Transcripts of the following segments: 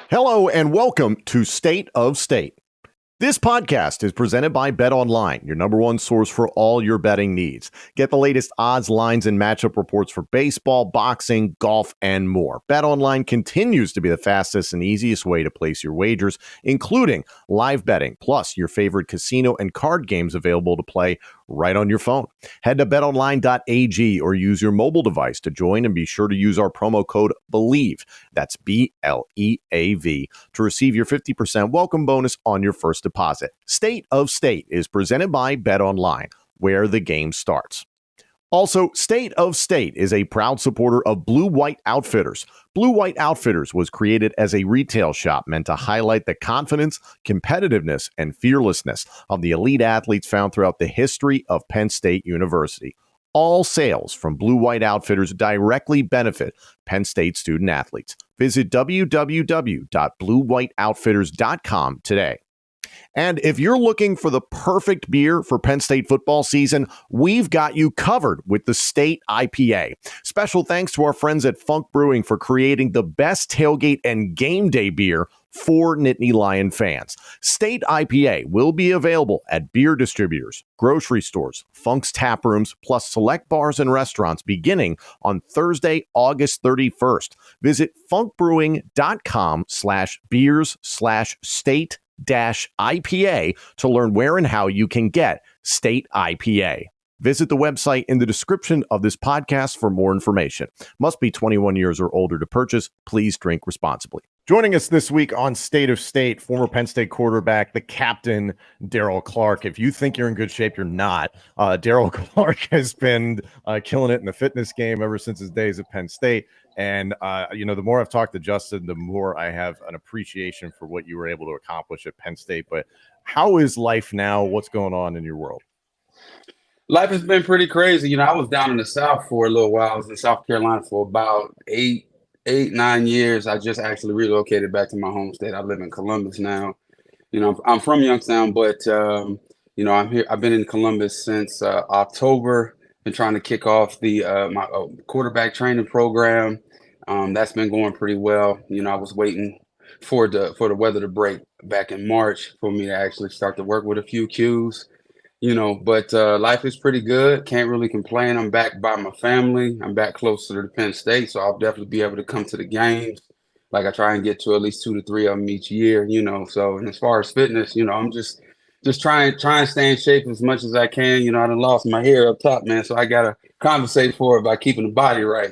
Hello and welcome to State of State. This podcast is presented by Bet Online, your number one source for all your betting needs. Get the latest odds, lines, and matchup reports for baseball, boxing, golf, and more. Bet Online continues to be the fastest and easiest way to place your wagers, including live betting, plus your favorite casino and card games available to play right on your phone. Head to betonline.ag or use your mobile device to join, and be sure to use our promo code BELIEVE, that's BLEAV, to receive your 50% welcome bonus on your first deposit. State of State is presented by Bet Online, where the game starts. Also, State of State is a proud supporter of Blue White Outfitters. Blue White Outfitters was created as a retail shop meant to highlight the confidence, competitiveness, and fearlessness of the elite athletes found throughout the history of Penn State University. All sales from Blue White Outfitters directly benefit Penn State student athletes. Visit www.bluewhiteoutfitters.com today. And if you're looking for the perfect beer for Penn State football season, we've got you covered with the State IPA. Special thanks to our friends at Funk Brewing for creating the best tailgate and game day beer for Nittany Lion fans. State IPA will be available at beer distributors, grocery stores, Funk's tap rooms, plus select bars and restaurants beginning on Thursday, August 31st. Visit funkbrewing.com/beers/state-IPA to learn where and how you can get State IPA. Visit the website in the description of this podcast for more information. Must be 21 years or older to purchase. Please drink responsibly. Joining us this week on State of State, former Penn State quarterback, the captain, Daryll Clark. If you think you're in good shape, you're not. Daryll Clark has been killing it in the fitness game ever since his days at Penn State. And, the more I've talked to Justin, the more I have an appreciation for what you were able to accomplish at Penn State. But how is life now? What's going on in your world? Life has been pretty crazy. I was down in the South for a little while. I was in South Carolina for about 9 years. I just actually relocated back to my home state. I live in Columbus now. I'm from Youngstown, but I'm here. I've been in Columbus since October. Been trying to kick off the my quarterback training program. That's been going pretty well. I was waiting for the weather to break back in March for me to actually start to work with a few Qs. But life is pretty good. Can't really complain. I'm back by my family. I'm back closer to Penn State, so I'll definitely be able to come to the games. Like I try and get to at least 2 to 3 of them each year. So and as far as fitness, I'm just trying to stay in shape as much as I can. I done lost my hair up top, man, so I gotta compensate for it by keeping the body right.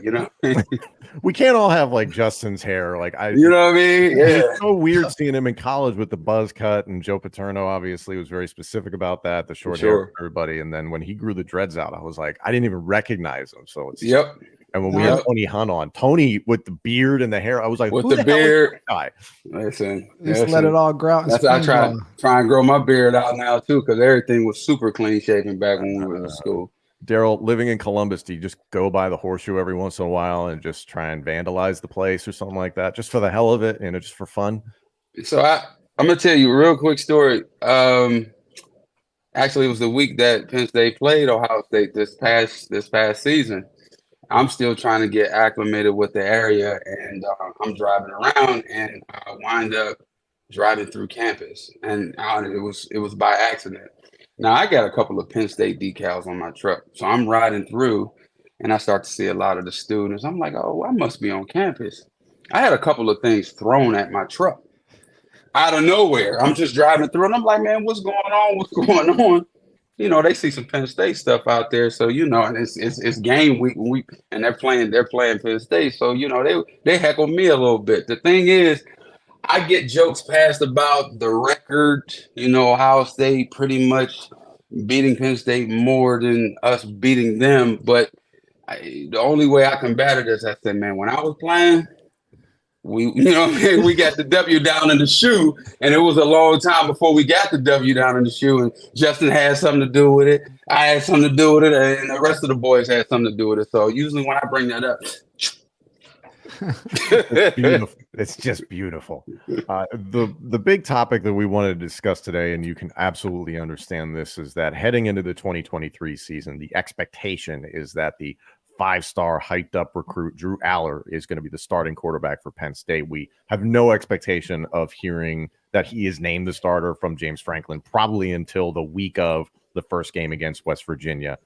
We can't all have like Justin's hair. Like you know what I mean? Yeah. It's so weird seeing him in college with the buzz cut, and Joe Paterno obviously was very specific about that, the short hair for everybody. And then when he grew the dreads out, I was like, I didn't even recognize him. So it's And when we had Tony Hunt on, Tony with the beard and the hair, I was like, with the beard guy? Listen, let it all grow out. That's I try and grow my beard out now too, because everything was super clean shaven back when we were in school. Daryll, living in Columbus, do you just go by the Horseshoe every once in a while and just try and vandalize the place or something like that, just for the hell of it, just for fun? So I'm gonna tell you a real quick story. Actually, it was the week that Penn State played Ohio State this past season. I'm still trying to get acclimated with the area, and I'm driving around, and I wind up driving through campus, and it was by accident. Now, I got a couple of Penn State decals on my truck, so I'm riding through, and I start to see a lot of the students. I'm like, oh, I must be on campus. I had a couple of things thrown at my truck out of nowhere. I'm just driving through, and I'm like, man, what's going on? What's going on? They see some Penn State stuff out there, so and it's game week, and they're playing Penn State, so they heckle me a little bit. The thing is, I get jokes passed about the record, Ohio State pretty much beating Penn State more than us beating them. But the only way I combat it is I said, man, when I was playing, we got the W down in the shoe, and it was a long time before we got the W down in the shoe. And Justin had something to do with it. I had something to do with it, and the rest of the boys had something to do with it. So usually when I bring that up, It's beautiful. It's just beautiful. The big topic that we wanted to discuss today, and you can absolutely understand this, is that heading into the 2023 season, the expectation is that the 5-star hyped up recruit Drew Allar is going to be the starting quarterback for Penn State. We have no expectation of hearing that he is named the starter from James Franklin probably until the week of the first game against West Virginia,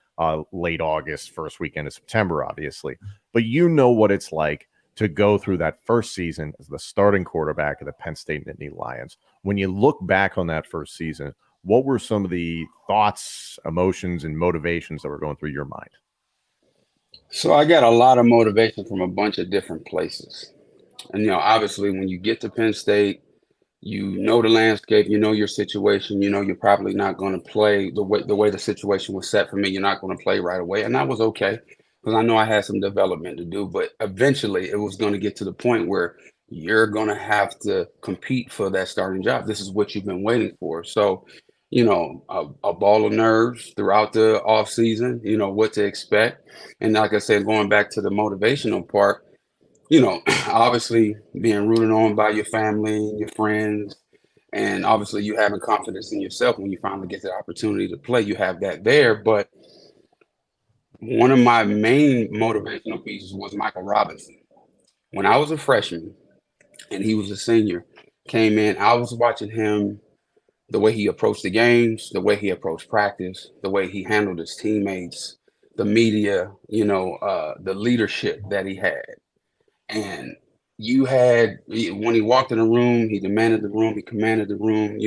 late August, first weekend of September, obviously. But you know what it's like to go through that first season as the starting quarterback of the Penn State Nittany Lions. When you look back on that first season, what were some of the thoughts, emotions, and motivations that were going through your mind? So I got a lot of motivation from a bunch of different places. And, obviously when you get to Penn State, you know the landscape, you know your situation, you're probably not going to play the way the situation was set for me. You're not going to play right away. And that was okay, because I know I had some development to do, but eventually it was going to get to the point where you're going to have to compete for that starting job. This is what you've been waiting for. So, a ball of nerves throughout the off season, what to expect. And like I said, going back to the motivational part, obviously being rooted on by your family, your friends, and obviously you having confidence in yourself when you finally get the opportunity to play, you have that there. But one of my main motivational pieces was Michael Robinson. When I was a freshman and he was a senior, came in, I was watching him, the way he approached the games, the way he approached practice, the way he handled his teammates, the media, the leadership that he had. And when he walked in the room, he demanded the room, he commanded the room,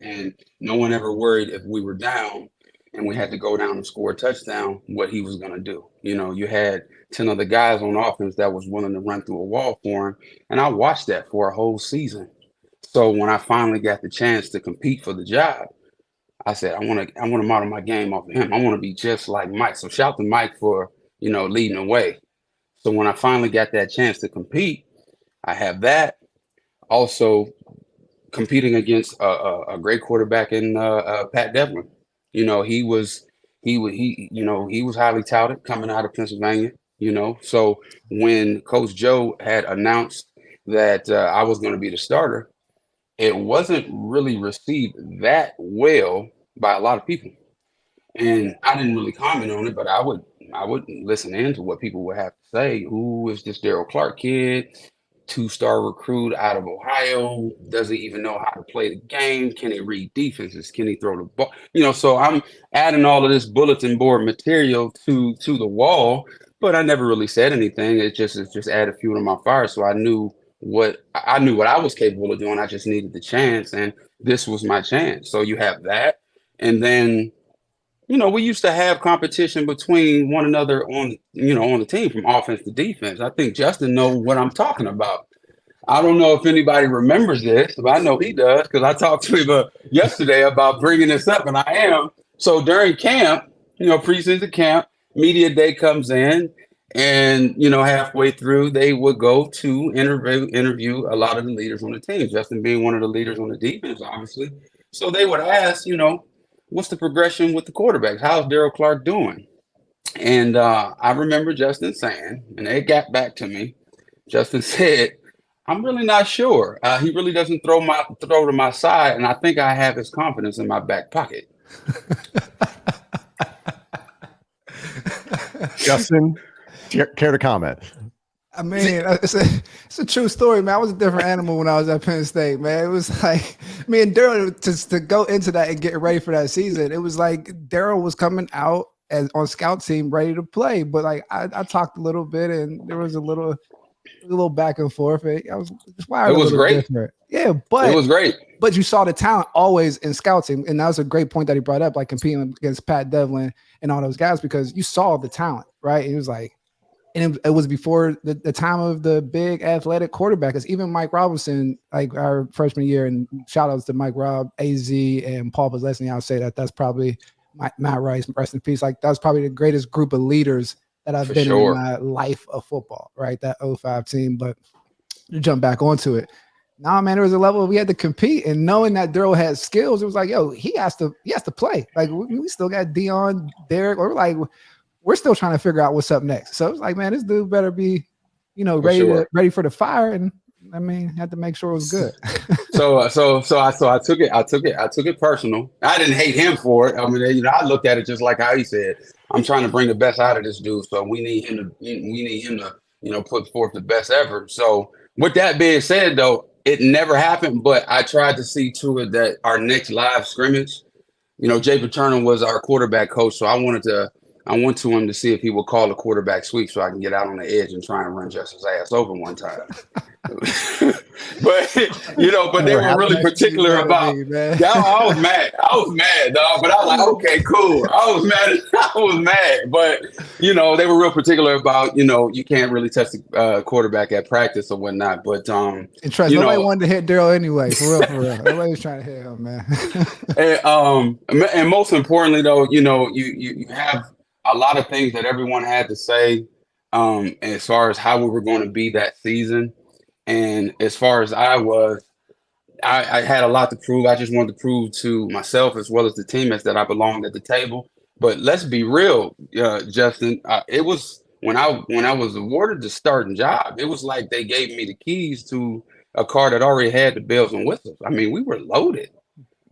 and no one ever worried if we were down and we had to go down and score a touchdown, what he was going to do. You had 10 other guys on offense that was willing to run through a wall for him. And I watched that for a whole season. So when I finally got the chance to compete for the job, I said, I want to model my game off of him. I want to be just like Mike. So shout to Mike for, leading the way. So when I finally got that chance to compete, I have that. Also competing against a great quarterback in Pat Devlin. He was highly touted coming out of Pennsylvania. So when Coach Joe had announced that I was going to be the starter, it wasn't really received that well by a lot of people. And I didn't really comment on it, but I would listen in to what people would have to say. Who is this Daryll Clark kid? 2-star recruit out of Ohio, doesn't even know how to play the game. Can he read defenses? Can he throw the ball? So I'm adding all of this bulletin board material to the wall, but I never really said anything. It just added fuel to my fire. So I knew what I was capable of doing. I just needed the chance, and this was my chance. So you have that. And then, we used to have competition between one another on the team from offense to defense. I think Justin knows what I'm talking about. I don't know if anybody remembers this, but I know he does, because I talked to him yesterday about bringing this up, and I am. So during camp, preseason camp, media day comes in, and halfway through, they would go to interview a lot of the leaders on the team. Justin being one of the leaders on the defense, obviously. So they would ask, what's the progression with the quarterbacks? How's Daryll Clark doing? And I remember Justin saying, and they got back to me, Justin said, I'm really not sure. He really doesn't throw to my side, and I think I have his confidence in my back pocket. Justin, care to comment? I mean, it's a true story, man. I was a different animal when I was at Penn State, man. It was like me and Daryll to go into that and get ready for that season. It was like Daryll was coming out on scout team ready to play, but like I talked a little bit, and there was a little back and forth. It was great. Different. Yeah, but it was great. But you saw the talent always in scouting, and that was a great point that he brought up, like competing against Pat Devlin and all those guys, because you saw the talent, right? And it was like. And it was before the time of the big athletic quarterback. Because even Mike Robinson, like our freshman year, and shout outs to Mike Robb, AZ, and Paul Poslesny, I'll say that's probably Matt Rice, rest in peace. Like that's probably the greatest group of leaders that I've been in my life of football, right? That 05 team. But to jump back onto it, nah, man, there was a level we had to compete, and knowing that Daryll had skills, it was like, yo, he has to play. Like we still got Dion, Derek, or we're still trying to figure out what's up next. So it's like, man, this dude better be, ready for the fire. And I mean, had to make sure it was good. So I took it personal. I didn't hate him for it. I mean, I looked at it just like how he said. I'm trying to bring the best out of this dude. So we need him to put forth the best effort. So with that being said, though, it never happened. But I tried to see to it that our next live scrimmage, Jay Paterno was our quarterback coach, so I went to him to see if he would call a quarterback sweep so I can get out on the edge and try and run Justin's ass over one time. But they were really particular about that. I was mad, dog. But I was like, okay, cool. I was mad. But they were real particular about you can't really touch the quarterback at practice or whatnot. But and trust nobody wanted to hit Daryl anyway. For real. Everybody was trying to hit him, man. and most importantly, though, you have a lot of things that everyone had to say as far as how we were going to be that season. And as far as I had a lot to prove. I just wanted to prove to myself as well as the teammates that I belonged at the table. But let's be real, Justin. It was when I was awarded the starting job, it was like they gave me the keys to a car that already had the bells and whistles. I mean, we were loaded.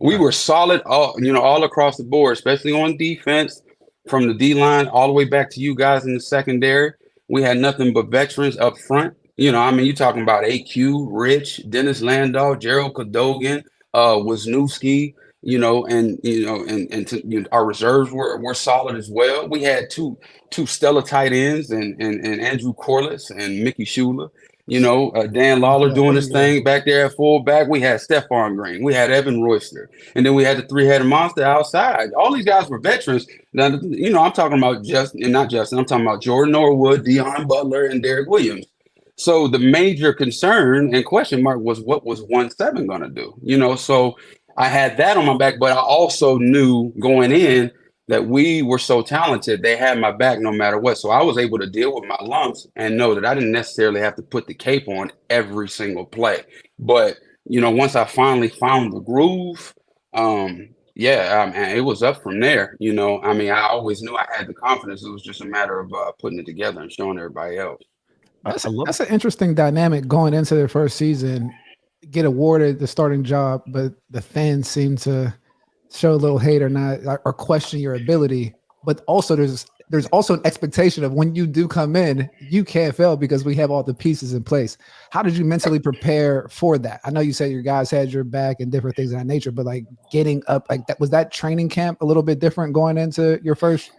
We were solid all across the board, especially on defense, from the D-line all the way back to you guys in the secondary. We had nothing but veterans up front. You're talking about AQ, Rich, Dennis Landahl, Gerald Cadogan, Wisniewski, and our reserves were solid as well. We had two stellar tight ends and Andrew Corliss and Mickey Shula. Dan Lawler doing his thing back there at fullback. We had Stephon Green. We had Evan Royster. And then we had the three-headed monster outside. All these guys were veterans. Now, I'm talking about not Justin. I'm talking about Jordan Norwood, Deion Butler, and Derek Williams. So the major concern and question mark was what was 1-7 going to do? So I had that on my back, but I also knew going in that we were so talented, they had my back no matter what. So I was able to deal with my lumps and know that I didn't necessarily have to put the cape on every single play. But, once I finally found the groove, it was up from there. I always knew I had the confidence. It was just a matter of putting it together and showing everybody else. That's an interesting dynamic going into their first season, get awarded the starting job, but the fans seem to show a little hate or question your ability. But also there's also an expectation of when you do come in, you can't fail because we have all the pieces in place. How did you mentally prepare for that? I know you said your guys had your back and different things of that nature, but like getting up like that, was that training camp a little bit different going into your first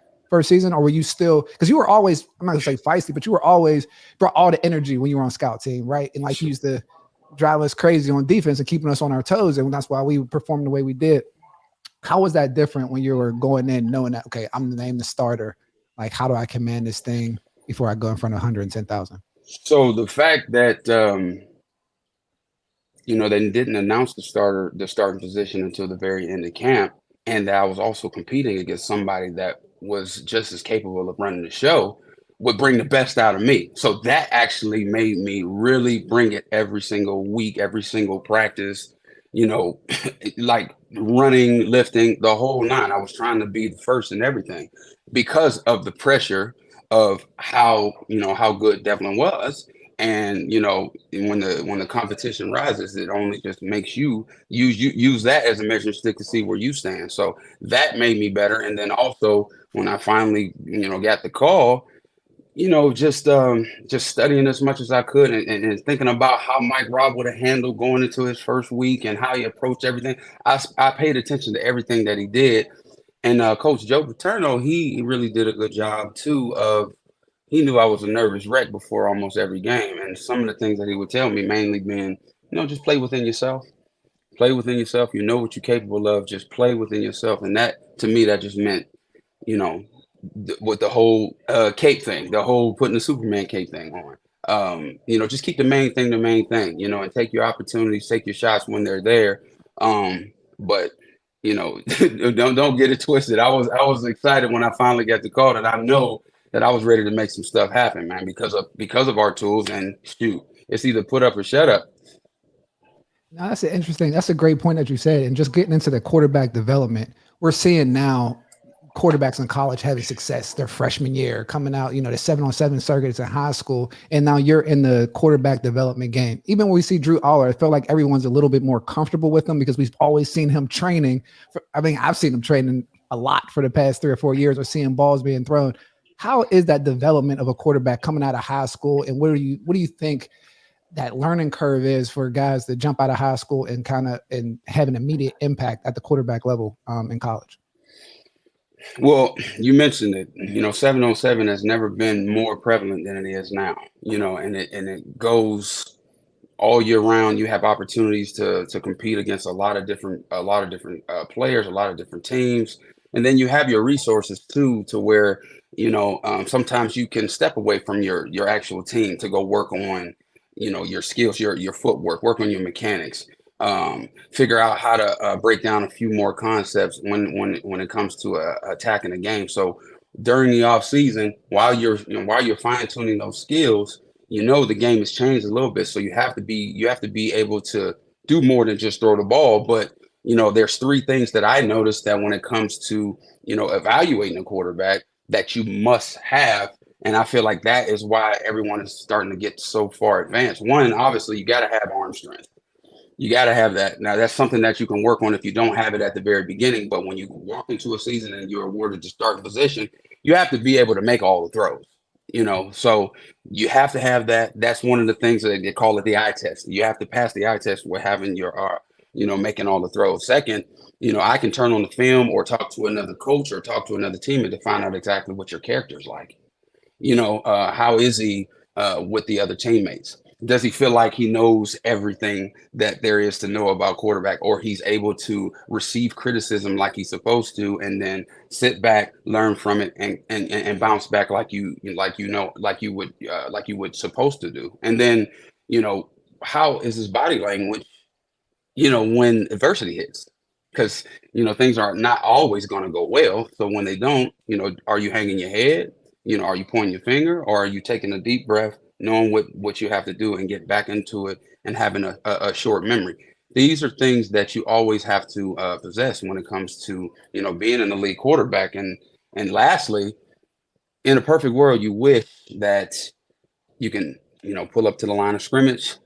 season, or were you still, because you were always, I'm not gonna say feisty, but you were always brought all the energy when you were on scout team, right? And like you used to drive us crazy on defense and keeping us on our toes, and that's why we performed the way we did. How was that different when you were going in knowing that, okay, I'm named the starter? Like, how do I command this thing before I go in front of 110,000? So the fact that they didn't announce the starting position until the very end of camp, and that I was also competing against somebody that was just as capable of running the show, would bring the best out of me. So that actually made me really bring it every single week, every single practice, like running, lifting, the whole nine. I was trying to be the first in everything because of the pressure of how good Devlin was. And, when the competition rises, it only just makes you use that as a measuring stick to see where you stand. So that made me better. And then also when I finally, got the call, just studying as much as I could and thinking about how Mike Robb would have handled going into his first week and how he approached everything. I paid attention to everything that he did. And Coach Joe Paterno, he really did a good job too he knew I was a nervous wreck before almost every game. And some of the things that he would tell me mainly being, just play within yourself. Play within yourself. You know what you're capable of. Just play within yourself. And that, to me, that just meant, with the whole cape thing, the whole putting the Superman cape thing on. Just keep the main thing, and take your opportunities, take your shots when they're there. But don't get it twisted. I was excited when I finally got the call that I know that I was ready to make some stuff happen, man, because of our tools. And shoot, it's either put up or shut up. Now, that's a great point that you said. And just getting into the quarterback development, we're seeing now quarterbacks in college having success their freshman year, coming out, the 7-on-7 circuits in high school. And now you're in the quarterback development game. Even when we see Drew Allar, I feel like everyone's a little bit more comfortable with him because we've always seen him training. I've seen him training a lot for the past 3 or 4 years, or seeing balls being thrown. How is that development of a quarterback coming out of high school? And what do you think that learning curve is for guys that jump out of high school and have an immediate impact at the quarterback level in college? Well, you mentioned it. 7-on-7 has never been more prevalent than it is now. And it goes all year round. You have opportunities to compete against a lot of different players, a lot of different teams, and then you have your resources too, to where sometimes you can step away from your actual team to go work on your skills, your footwork, work on your mechanics. Figure out how to break down a few more concepts when it comes to attacking the game. So during the off season, while you're fine tuning those skills, the game has changed a little bit. So you have to be able to do more than just throw the ball. But there's 3 things that I noticed that when it comes to evaluating a quarterback that you must have. And I feel like that is why everyone is starting to get so far advanced. One, obviously, you got to have arm strength. You got to have that. Now, that's something that you can work on if you don't have it at the very beginning. But when you walk into a season and you're awarded the starting position, you have to be able to make all the throws. So you have to have that. That's one of the things that they call it the eye test. You have to pass the eye test with having your, making all the throws. Second, I can turn on the film or talk to another coach or talk to another teammate to find out exactly what your character is like. How is he with the other teammates? Does he feel like he knows everything that there is to know about quarterback, or he's able to receive criticism like he's supposed to, and then sit back, learn from it, and bounce back like you would supposed to do? And then, how is his body language, when adversity hits? Because, things are not always going to go well. So when they don't, are you hanging your head? Are you pointing your finger, or are you taking a deep breath, knowing what you have to do and get back into it, and having a short memory? These are things that you always have to possess when it comes to, being an elite quarterback. And lastly, in a perfect world, you wish that you can, pull up to the line of scrimmage,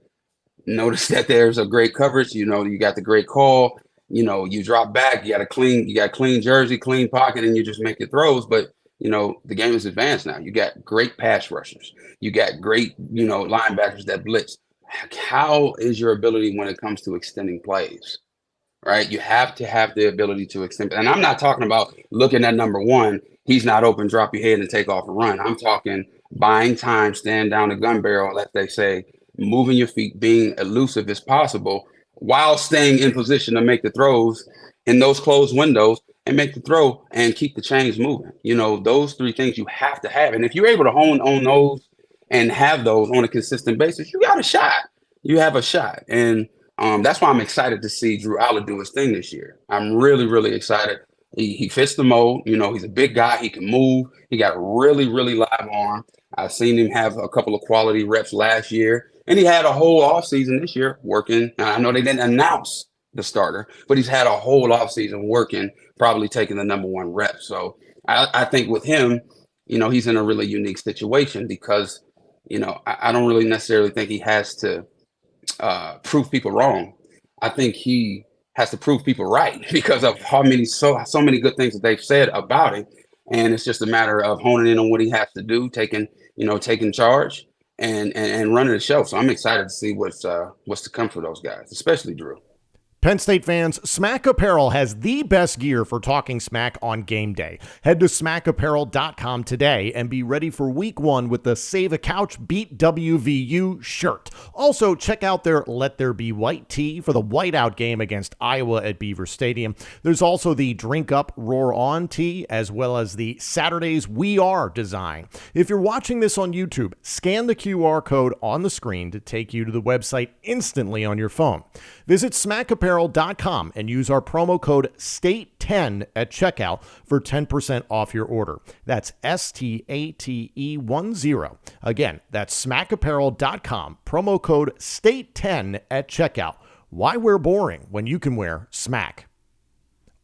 notice that there's a great coverage, you got the great call, you drop back, you got clean jersey, clean pocket, and you just make your throws. But the game is advanced now. You got great pass rushers. You got great, linebackers that blitz. How is your ability when it comes to extending plays, right? You have to have the ability to extend. And I'm not talking about looking at number 1, he's not open, drop your head and take off and run. I'm talking buying time, stand down the gun barrel, as they say, moving your feet, being elusive as possible while staying in position to make the throws in those closed windows, and make the throw and keep the chains moving. Those 3 things you have to have. And if you're able to hone on those and have those on a consistent basis, you got a shot. You have a shot. And that's why I'm excited to see Drew Allar do his thing this year. I'm really, really excited. He fits the mold. he's a big guy. He can move. He got a really, really live arm. I've seen him have a couple of quality reps last year. And he had a whole offseason this year working. Now, I know they didn't announce the starter, but he's had a whole offseason working, probably taking the number 1 rep. So I think with him, he's in a really unique situation because, I don't really necessarily think he has to prove people wrong. I think he has to prove people right because of how so many good things that they've said about him. And it's just a matter of honing in on what he has to do, taking charge and running the show. So I'm excited to see what's to come for those guys, especially Drew. Penn State fans, Smack Apparel has the best gear for talking smack on game day. Head to smackapparel.com today and be ready for week 1 with the Save a Couch Beat WVU shirt. Also, check out their Let There Be White tee for the whiteout game against Iowa at Beaver Stadium. There's also the Drink Up, Roar On tee, as well as the Saturdays We Are design. If you're watching this on YouTube, scan the QR code on the screen to take you to the website instantly on your phone. Visit smackapparel.com and use our promo code STATE10 at checkout for 10% off your order. That's STATE10. Again, that's smackapparel.com, promo code STATE10 at checkout. Why wear boring when you can wear smack?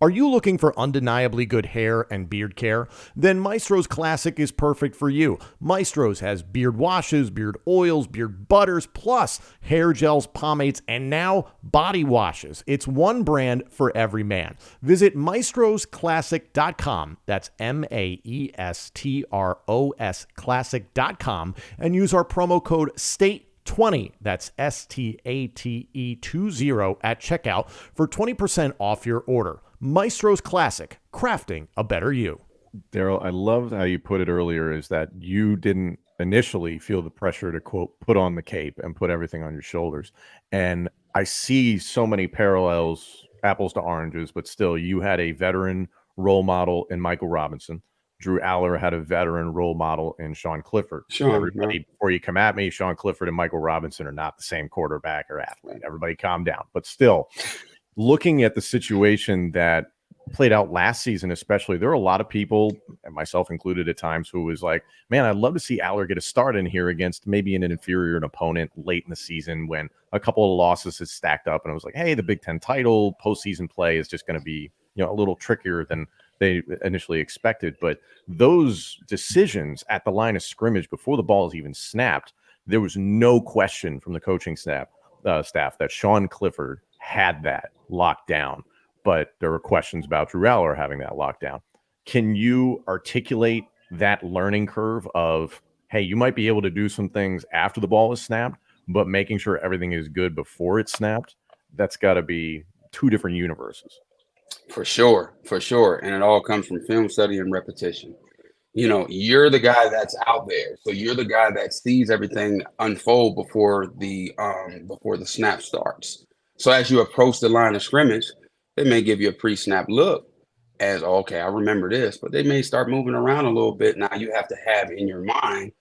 Are you looking for undeniably good hair and beard care? Then Maestro's Classic is perfect for you. Maestro's has beard washes, beard oils, beard butters, plus hair gels, pomades, and now body washes. It's one brand for every man. Visit maestrosclassic.com. That's MAESTROS classic.com and use our promo code STATE20, that's STATE20 at checkout for 20% off your order. Maestro's Classic, crafting a better you. Daryll, I loved how you put it earlier, is that you didn't initially feel the pressure to, quote, put on the cape and put everything on your shoulders. And I see so many parallels, apples to oranges, but still, you had a veteran role model in Michael Robinson. Drew Allar had a veteran role model in Sean Clifford. Everybody, before you come at me, Sean Clifford and Michael Robinson are not the same quarterback or athlete. Everybody calm down. But still, looking at the situation that played out last season, especially, there are a lot of people, and myself included at times, who was like, man, I'd love to see Allar get a start in here against maybe an inferior opponent late in the season when a couple of losses had stacked up. And I was like, hey, the Big Ten title, postseason play is just going to be, a little trickier than they initially expected. But those decisions at the line of scrimmage before the ball is even snapped, there was no question from the coaching staff that Sean Clifford had that locked down. But there were questions about Drew Allar having that locked down. Can you articulate that learning curve of, hey, you might be able to do some things after the ball is snapped, but making sure everything is good before it's snapped? That's got to be two different universes. For sure. And it all comes from film study and repetition. You're the guy that's out there. So you're the guy that sees everything unfold before the snap starts. So as you approach the line of scrimmage, they may give you a pre-snap look as, okay, I remember this, but they may start moving around a little bit. Now you have to have in your mind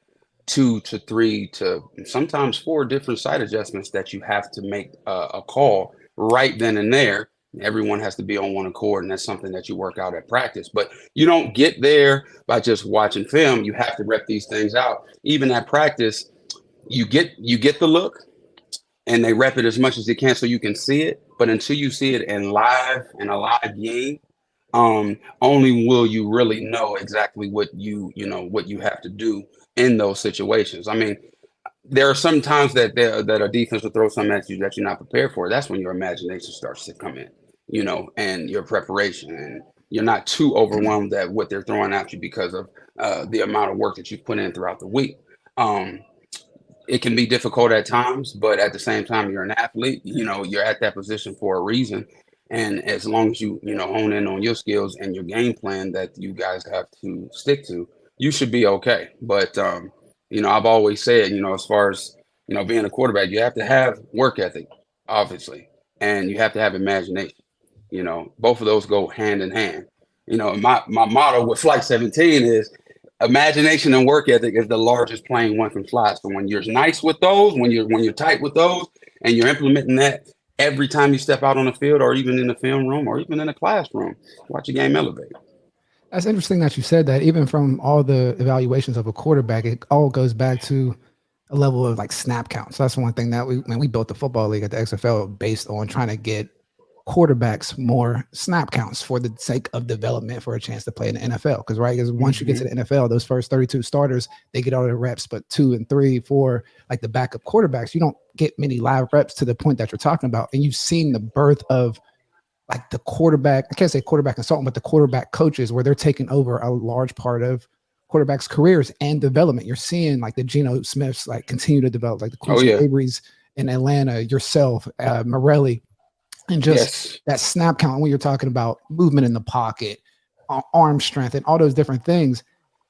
2 to 3 to sometimes 4 different site adjustments that you have to make a call right then and there. Everyone has to be on one accord, and that's something that you work out at practice. But you don't get there by just watching film. You have to rep these things out. Even at practice, you get the look, and they rep it as much as they can so you can see it. But until you see it in a live game, only will you really know exactly what you have to do in those situations. I mean, there are some times that a defense will throw something at you that you're not prepared for. That's when your imagination starts to come in, and your preparation, and you're not too overwhelmed at what they're throwing at you because of the amount of work that you've put in throughout the week. It can be difficult at times, but at the same time, you're an athlete. You're at that position for a reason. And as long as you hone in on your skills and your game plan that you guys have to stick to, you should be okay. But I've always said, as far as being a quarterback, you have to have work ethic, obviously, and you have to have imagination. Both of those go hand in hand. My motto with Flight 17 is imagination and work ethic is the largest plane one can fly. So when you're nice with those, when you're tight with those, and you're implementing that every time you step out on the field, or even in the film room, or even in the classroom, watch your game elevate. That's interesting that you said that. Even from all the evaluations of a quarterback, it all goes back to a level of like snap count. So that's one thing that we built the football league at the XFL based on trying to get quarterbacks more snap counts for the sake of development for a chance to play in the NFL. Because once you get to the NFL, those first 32 starters, they get all the reps, but 2 and 3, 4, like the backup quarterbacks, you don't get many live reps to the point that you're talking about. And you've seen the birth of like the quarterback, I can't say quarterback consultant, but the quarterback coaches, where they're taking over a large part of quarterbacks' careers and development. You're seeing like the Geno Smiths like continue to develop, like the Quincy Averys in Atlanta, yourself, Morelli, and just that snap count. When you're talking about movement in the pocket, arm strength, and all those different things.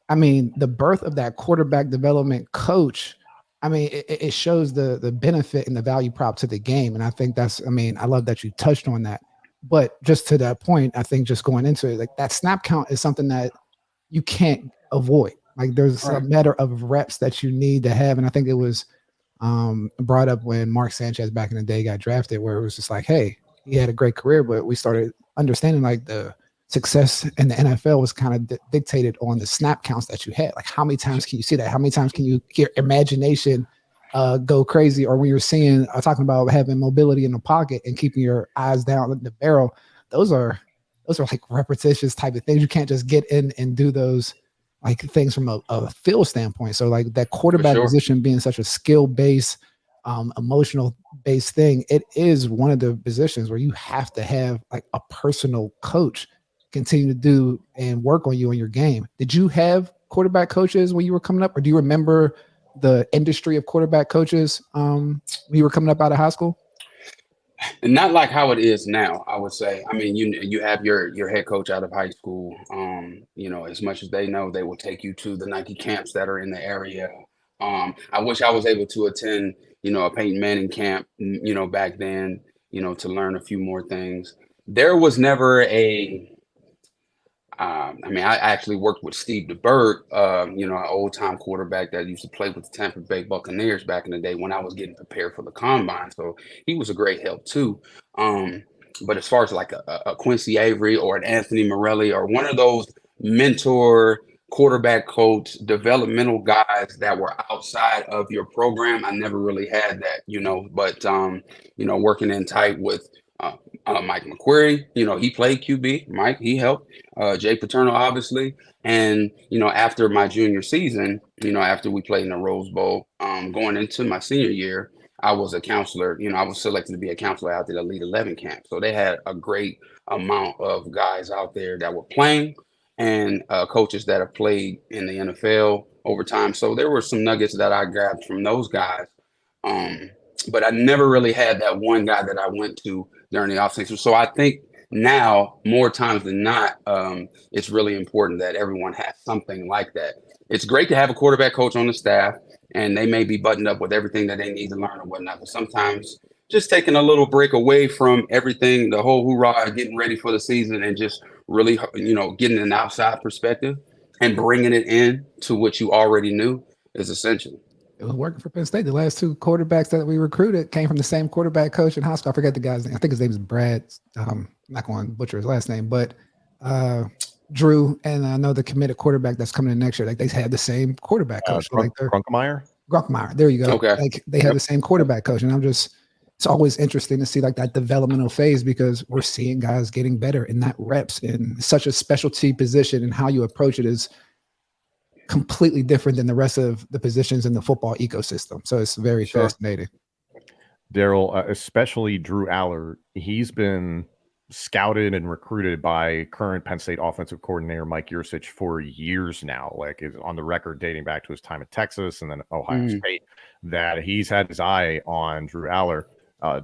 I mean, the birth of that quarterback development coach, I mean, it shows the benefit and the value prop to the game. And I think I love that you touched on that. But just to that point, I think just going into it, like that snap count is something that you can't avoid. Like there's a matter of reps that you need to have. And I think it was brought up when Mark Sanchez back in the day got drafted, where it was just like, hey, he had a great career, but we started understanding like the success in the NFL was kind of dictated on the snap counts that you had. Like how many times can you see that? How many times can you hear imagination go crazy? Or when you're seeing, talking about having mobility in the pocket and keeping your eyes down the barrel, those are those are like repetitious type of things. You can't just get in and do those like things from a feel standpoint. So like that quarterback position being such a skill based, emotional based thing, it is one of the positions where you have to have like a personal coach continue to do and work on you in your game. Did you have quarterback coaches when you were coming up, or do you remember the industry of quarterback coaches when you were coming up out of high school? And not like how it is now, I would say. I mean, you have your head coach out of high school. As much as they know, they will take you to the Nike camps that are in the area. I wish I was able to attend, a Peyton Manning camp, back then, to learn a few more things. There was never I actually worked with Steve DeBerg, an old-time quarterback that used to play with the Tampa Bay Buccaneers back in the day when I was getting prepared for the combine. So he was a great help too. But as far as like a Quincy Avery or an Anthony Morelli or one of those mentor quarterback coach developmental guys that were outside of your program, I never really had that, but working in tight with Mike McQuarrie, he played QB. Mike, he helped. Jay Paterno, obviously. And, after my junior season, after we played in the Rose Bowl, going into my senior year, I was a counselor. I was selected to be a counselor out at the Elite 11 camp. So they had a great amount of guys out there that were playing and coaches that have played in the NFL over time. So there were some nuggets that I grabbed from those guys. But I never really had that one guy that I went to during the offseason. So I think now, more times than not, it's really important that everyone has something like that. It's great to have a quarterback coach on the staff, and they may be buttoned up with everything that they need to learn or whatnot. But sometimes just taking a little break away from everything, the whole hoorah, getting ready for the season, and just really, getting an outside perspective and bringing it in to what you already knew is essential. It was working for Penn State. The last two quarterbacks that we recruited came from the same quarterback coach in high school. I forget the guy's name. I think his name is Brad. I'm not going to butcher his last name, but Drew, and I know the committed quarterback that's coming in next year. Like they have the same quarterback coach. Grunkemeyer. There you go. Okay. Like they have the same quarterback coach, and it's always interesting to see like that developmental phase because we're seeing guys getting better in that reps in such a specialty position, and how you approach it is completely different than the rest of the positions in the football ecosystem. So it's very fascinating. Daryll, especially Drew Allar, he's been scouted and recruited by current Penn State offensive coordinator Mike Yurcich for years now, like is on the record dating back to his time at Texas and then Ohio State, that he's had his eye on Drew Allar.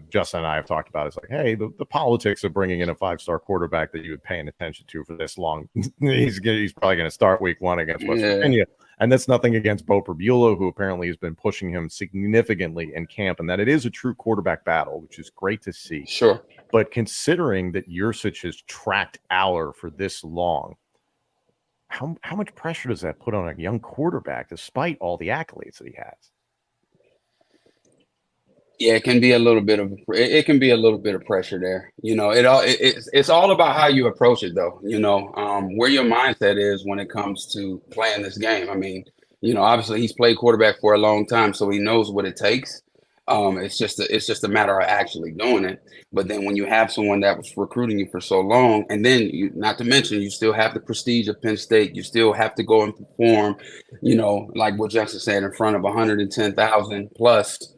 Justin and I have talked about it's like, hey, the politics of bringing in a 5-star quarterback that you've been paying attention to for this long, he's probably going to start week 1 against West Virginia. And that's nothing against Bo Perbula, who apparently has been pushing him significantly in camp, and that it is a true quarterback battle, which is great to see. Sure. But considering that Yurcich has tracked Allar for this long, how much pressure does that put on a young quarterback despite all the accolades that he has? Yeah, it can be a little bit of pressure there. It's all about how you approach it, though. Where your mindset is when it comes to playing this game. I mean, obviously he's played quarterback for a long time, so he knows what it takes. It's just a matter of actually doing it. But then when you have someone that was recruiting you for so long, and then not to mention you still have the prestige of Penn State, you still have to go and perform, like what Justin said, in front of 110,000 plus.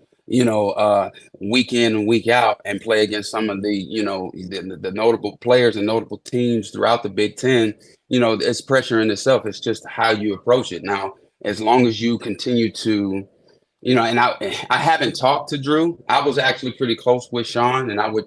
Week in and week out, and play against some of the notable players and notable teams throughout the Big Ten. It's pressure in itself. It's just how you approach it. Now, as long as you continue to, and I haven't talked to Drew. I was actually pretty close with Sean, and I would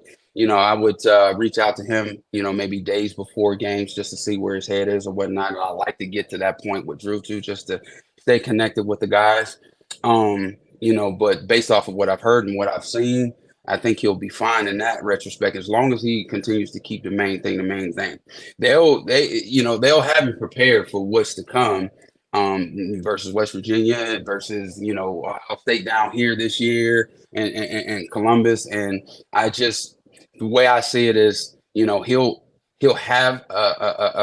reach out to him, maybe days before games just to see where his head is or whatnot. I like to get to that point with Drew too, just to stay connected with the guys. But based off of what I've heard and what I've seen, I think he'll be fine in that retrospect as long as he continues to keep the main thing. They'll have him prepared for what's to come, versus West Virginia, versus Ohio State down here this year, and Columbus. And the way I see it is, he'll have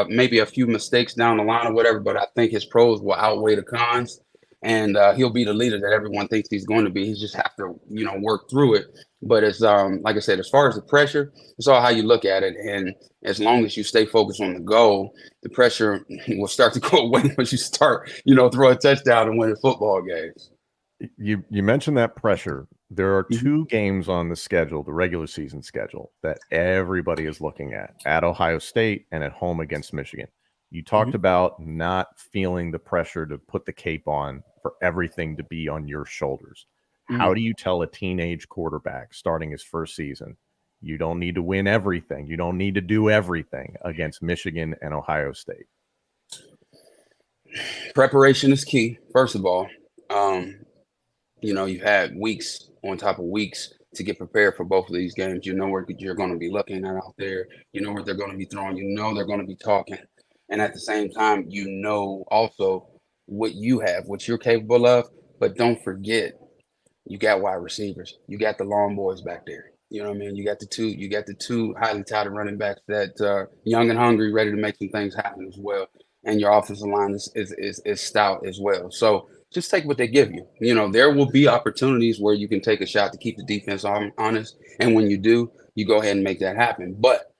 maybe a few mistakes down the line or whatever, but I think his pros will outweigh the cons. And he'll be the leader that everyone thinks he's going to be. He just have to, work through it But it's like I said, as far as the pressure, it's all how you look at it. And as long as you stay focused on the goal, the pressure will start to go away once you start, throw a touchdown and win football games. You mentioned that pressure. There are two games on the schedule, the regular season schedule, that everybody is looking at Ohio State and at home against Michigan. You talked about not feeling the pressure to put the cape on for everything to be on your shoulders. How do you tell a teenage quarterback starting his first season, you don't need to win everything, you don't need to do everything against Michigan and Ohio State? Preparation is key, first of all. You've had weeks on top of weeks to get prepared for both of these games. You know where you're going to be looking at out there. You know what they're going to be throwing. You know they're going to be talking. And at the same time, you know also what you have, what you're capable of. But don't forget, you got wide receivers. You got the long boys back there. You know what I mean? You got the two highly touted running backs that young and hungry, ready to make some things happen as well. And your offensive line is stout as well. So just take what they give you. There will be opportunities where you can take a shot to keep the defense honest. And when you do, you go ahead and make that happen. But,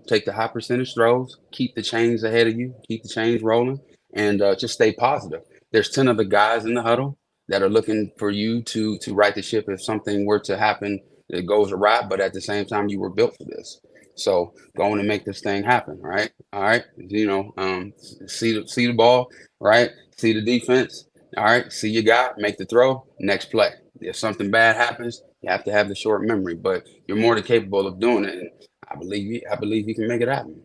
take the high percentage throws, keep the chains ahead of you, keep the chains rolling, and just stay positive. There's 10 other guys in the huddle that are looking for you to right the ship if something were to happen that goes awry. But at the same time, you were built for this. So go on and make this thing happen, right? All right. See the ball, right? See the defense. All right. See your guy, make the throw, next play. If something bad happens, you have to have the short memory, but you're more than capable of doing it. And I believe you can make it happen.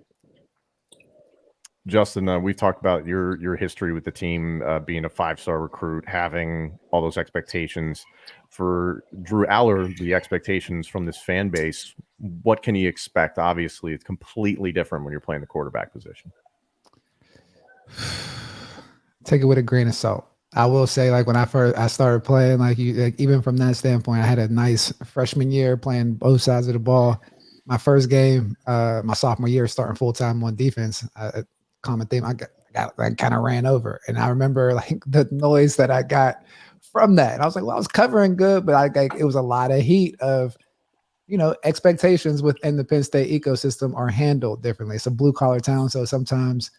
Justin, we've talked about your history with the team, being a 5-star recruit, having all those expectations. For Drew Allar, the expectations from this fan base, what can you expect? Obviously, it's completely different when you're playing the quarterback position. Take it with a grain of salt. I will say, like, when I started playing, even from that standpoint, I had a nice freshman year playing both sides of the ball. My first game, my sophomore year, starting full time on defense. Common theme, I kind of ran over, and I remember the noise that I got from that. And I was like, well, I was covering good, but it was a lot of heat of, expectations within the Penn State ecosystem are handled differently. It's a blue collar town, so sometimes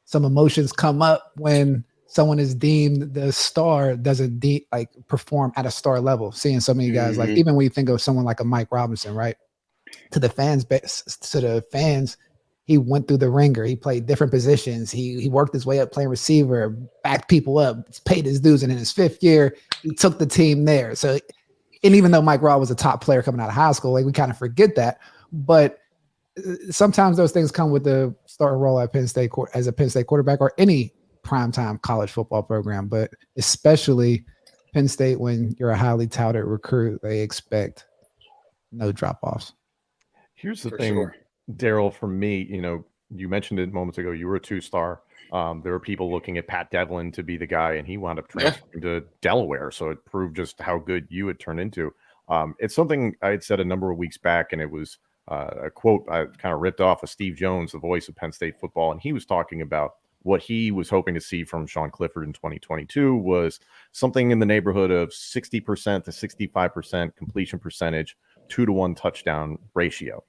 some emotions come up when someone is deemed the star doesn't perform at a star level. Seeing so many guys, like even when you think of someone like a Mike Robinson, right? To the fans, he went through the ringer. He played different positions. He worked his way up playing receiver, backed people up, paid his dues. And in his 5th year, he took the team there. So, and even though Mike Robb was a top player coming out of high school, we kind of forget that. But sometimes those things come with the starting role at Penn State as a Penn State quarterback or any primetime college football program. But especially Penn State, when you're a highly touted recruit, they expect no drop-offs. Here's the thing, Daryll, for me, you mentioned it moments ago, you were a 2-star. There were people looking at Pat Devlin to be the guy, and he wound up transferring to Delaware. So it proved just how good you had turned into. It's something I had said a number of weeks back, and it was a quote I kind of ripped off of Steve Jones, the voice of Penn State football. And he was talking about what he was hoping to see from Sean Clifford in 2022 was something in the neighborhood of 60% to 65% completion percentage, 2-to-1 touchdown ratio.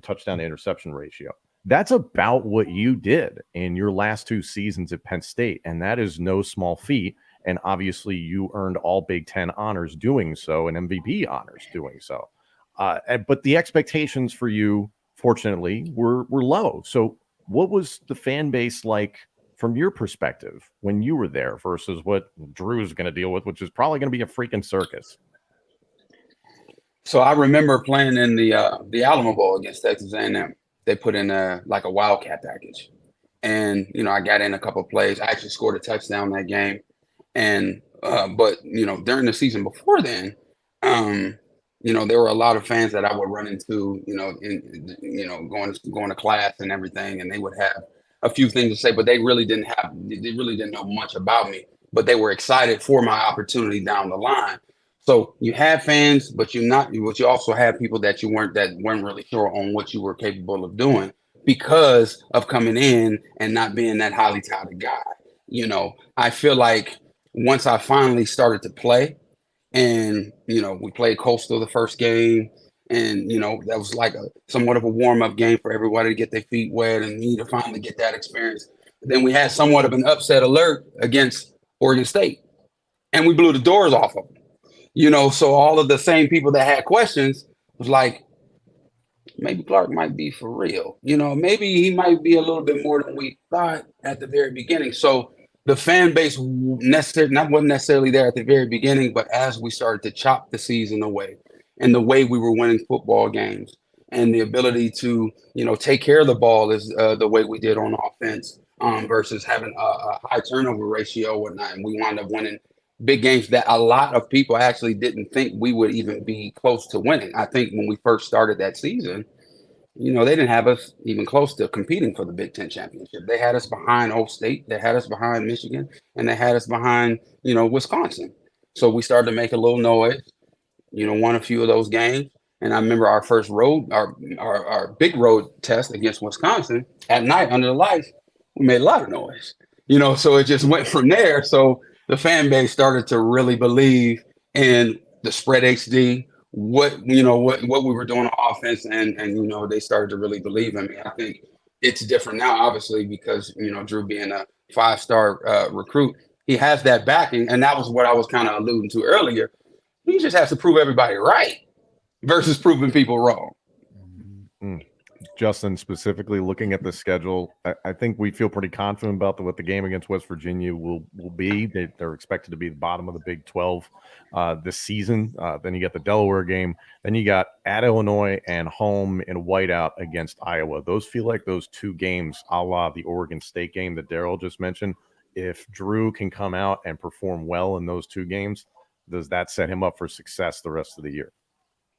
Touchdown to interception ratio. That's about what you did in your last 2 seasons at Penn State, and that is no small feat. And obviously, you earned all Big Ten honors doing so and MVP honors doing so. But the expectations for you, fortunately, were low. So, what was the fan base like from your perspective when you were there versus what Drew's going to deal with, which is probably going to be a freaking circus? So I remember playing in the Alamo Bowl against Texas A&M. They put in a wildcat package, and I got in a couple of plays. I actually scored a touchdown that game, and but during the season before then, there were a lot of fans that I would run into, going to class and everything, and they would have a few things to say, but they really didn't know much about me, but they were excited for my opportunity down the line. So you have fans, but you also have people that weren't really sure on what you were capable of doing because of coming in and not being that highly touted guy. I feel like once I finally started to play, And, we played Coastal the first game. And, that was like somewhat of a warm-up game for everybody to get their feet wet and me to finally get that experience. Then we had somewhat of an upset alert against Oregon State. And we blew the doors off of them. So all of the same people that had questions was like, maybe Clark might be for real. Maybe he might be a little bit more than we thought at the very beginning. So the fan base wasn't necessarily there at the very beginning, but as we started to chop the season away and the way we were winning football games and the ability to, take care of the ball is the way we did on offense versus having a high turnover ratio and whatnot. And we wound up winning big games that a lot of people actually didn't think we would even be close to winning. I think when we first started that season, they didn't have us even close to competing for the Big Ten championship. They had us behind Oak State, they had us behind Michigan, and they had us behind, Wisconsin. So we started to make a little noise, won a few of those games. And I remember our first our big road test against Wisconsin at night under the lights, we made a lot of noise, so it just went from there. So the fan base started to really believe in the spread HD, what we were doing on offense, and they started to really believe in me. I think it's different now, obviously, because Drew being a 5-star recruit, he has that backing, and that was what I was kind of alluding to earlier. He just has to prove everybody right versus proving people wrong. Justin, specifically looking at the schedule, I think we feel pretty confident about what the game against West Virginia will be. They're expected to be the bottom of the Big 12 this season. Then you got the Delaware game. Then you got at Illinois and home in a whiteout against Iowa. Those feel like those two games, a la the Oregon State game that Daryll just mentioned. If Drew can come out and perform well in those two games, does that set him up for success the rest of the year?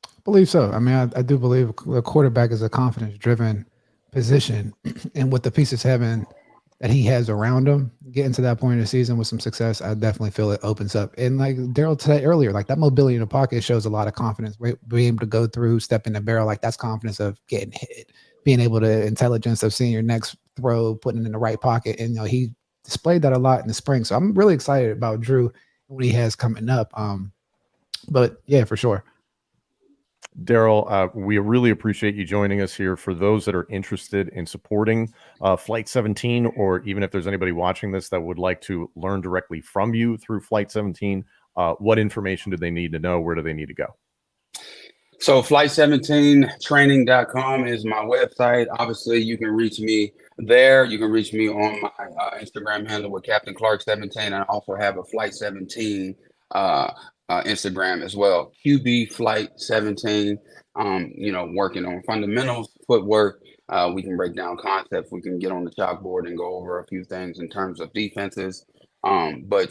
I believe so. I mean, I do believe the quarterback is a confidence-driven position, and with the pieces that he has around him, getting to that point in the season with some success, I definitely feel it opens up. And like Daryll said earlier, like that mobility in the pocket shows a lot of confidence. Being able to go through, step in the barrel, like that's confidence of getting hit, being able to intelligence of seeing your next throw, putting it in the right pocket. And he displayed that a lot in the spring. So I'm really excited about Drew and what he has coming up. But yeah, for sure. Daryll, we really appreciate you joining us here. For those that are interested in supporting Flight 17, or even if there's anybody watching this that would like to learn directly from you through Flight 17, what information do they need to know? Where do they need to go? So flight17training.com is my website. Obviously, you can reach me there. You can reach me on my Instagram handle with Captain Clark 17. And I also have a Flight 17 Instagram as well. QB Flight 17, working on fundamentals, footwork. We can break down concepts. We can get on the chalkboard and go over a few things in terms of defenses. But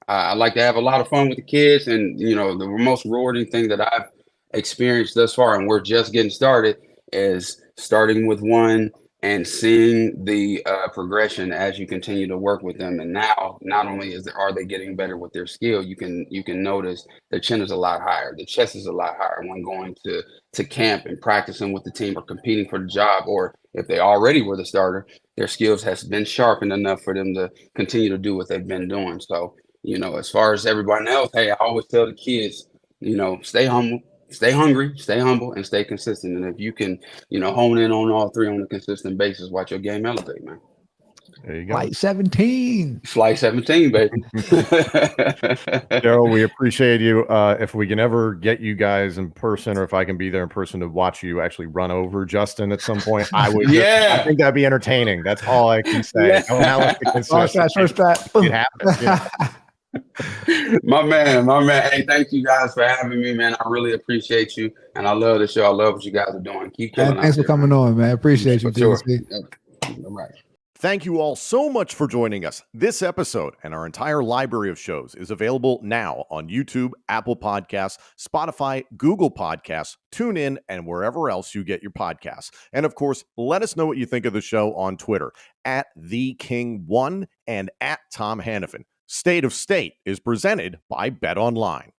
I like to have a lot of fun with the kids. And, the most rewarding thing that I've experienced thus far, and we're just getting started, is starting with one and seeing the progression as you continue to work with them. And now, not only are they getting better with their skill, you can notice their chin is a lot higher, the chest is a lot higher when going to camp and practicing with the team or competing for the job, or if they already were the starter, their skills has been sharpened enough for them to continue to do what they've been doing. So, as far as everybody else, hey, I always tell the kids, stay humble. Stay hungry, stay humble, and stay consistent. And if you can, hone in on all three on a consistent basis, watch your game elevate, man. There you go. Flight 17. Flight 17, baby. Daryll, we appreciate you. If we can ever get you guys in person, or if I can be there in person to watch you actually run over Justin at some point, I would. I think that'd be entertaining. That's all I can say. First shot. It happens. My man. Hey, thank you guys for having me, man. I really appreciate you, and I love the show. I love what you guys are doing. Keep killing. Thanks for coming on, man. Appreciate you, sure. All right. Thank you all so much for joining us. This episode and our entire library of shows is available now on YouTube, Apple Podcasts, Spotify, Google Podcasts, TuneIn, and wherever else you get your podcasts. And of course, let us know what you think of the show on Twitter @TheKing1 and @TomHannafin. State of State is presented by Bet Online.